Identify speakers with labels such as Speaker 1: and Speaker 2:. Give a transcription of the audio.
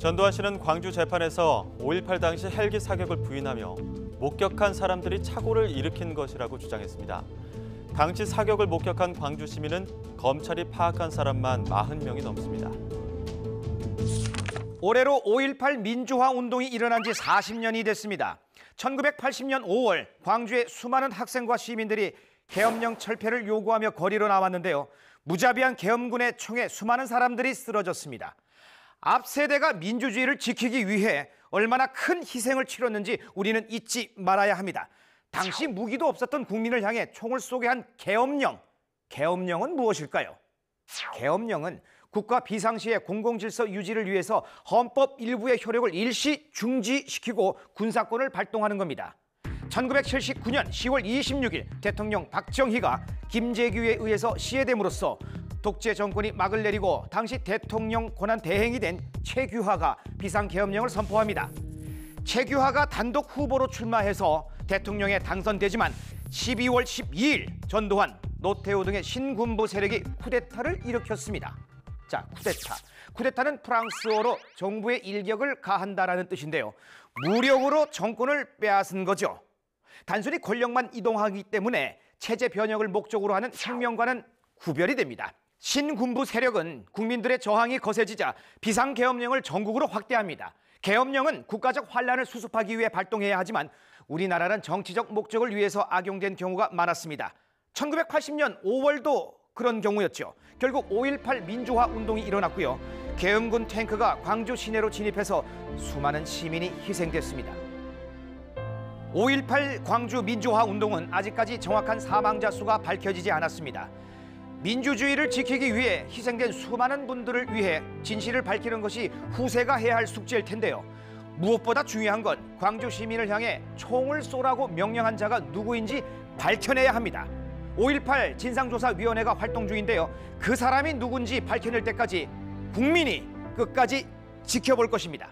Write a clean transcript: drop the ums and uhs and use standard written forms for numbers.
Speaker 1: 전두환 씨는 광주 재판에서 5.18 당시 헬기 사격을 부인하며 목격한 사람들이 착오를 일으킨 것이라고 주장했습니다. 당시 사격을 목격한 광주 시민은 검찰이 파악한 사람만 40명이 넘습니다.
Speaker 2: 올해로 5.18 민주화 운동이 일어난 지 40년이 됐습니다. 1980년 5월 광주의 수많은 학생과 시민들이 계엄령 철폐를 요구하며 거리로 나왔는데요. 무자비한 계엄군의 총에 수많은 사람들이 쓰러졌습니다. 앞 세대가 민주주의를 지키기 위해 얼마나 큰 희생을 치렀는지 우리는 잊지 말아야 합니다. 당시 무기도 없었던 국민을 향해 총을 쏘게 한 계엄령. 계엄령은 무엇일까요? 계엄령은 국가 비상시의 공공질서 유지를 위해서 헌법 일부의 효력을 일시 중지시키고 군사권을 발동하는 겁니다. 1979년 10월 26일 대통령 박정희가 김재규에 의해서 시해됨으로써 독재 정권이 막을 내리고 당시 대통령 권한 대행이 된 최규하가 비상계엄령을 선포합니다. 최규하가 단독 후보로 출마해서 대통령에 당선되지만 12월 12일 전두환, 노태우 등의 신군부 세력이 쿠데타를 일으켰습니다. 자, 쿠데타. 쿠데타는 프랑스어로 정부의 일격을 가한다라는 뜻인데요. 무력으로 정권을 빼앗은 거죠. 단순히 권력만 이동하기 때문에 체제 변혁을 목적으로 하는 혁명과는 구별이 됩니다. 신군부 세력은 국민들의 저항이 거세지자 비상계엄령을 전국으로 확대합니다. 계엄령은 국가적 환란을 수습하기 위해 발동해야 하지만 우리나라는 정치적 목적을 위해서 악용된 경우가 많았습니다. 1980년 5월도 그런 경우였죠. 결국 5.18 민주화 운동이 일어났고요. 계엄군 탱크가 광주 시내로 진입해서 수많은 시민이 희생됐습니다. 5.18 광주 민주화 운동은 아직까지 정확한 사망자 수가 밝혀지지 않았습니다. 민주주의를 지키기 위해 희생된 수많은 분들을 위해 진실을 밝히는 것이 후세가 해야 할 숙제일 텐데요. 무엇보다 중요한 건 광주 시민을 향해 총을 쏘라고 명령한 자가 누구인지 밝혀내야 합니다. 5.18 진상조사위원회가 활동 중인데요. 그 사람이 누군지 밝혀낼 때까지 국민이 끝까지 지켜볼 것입니다.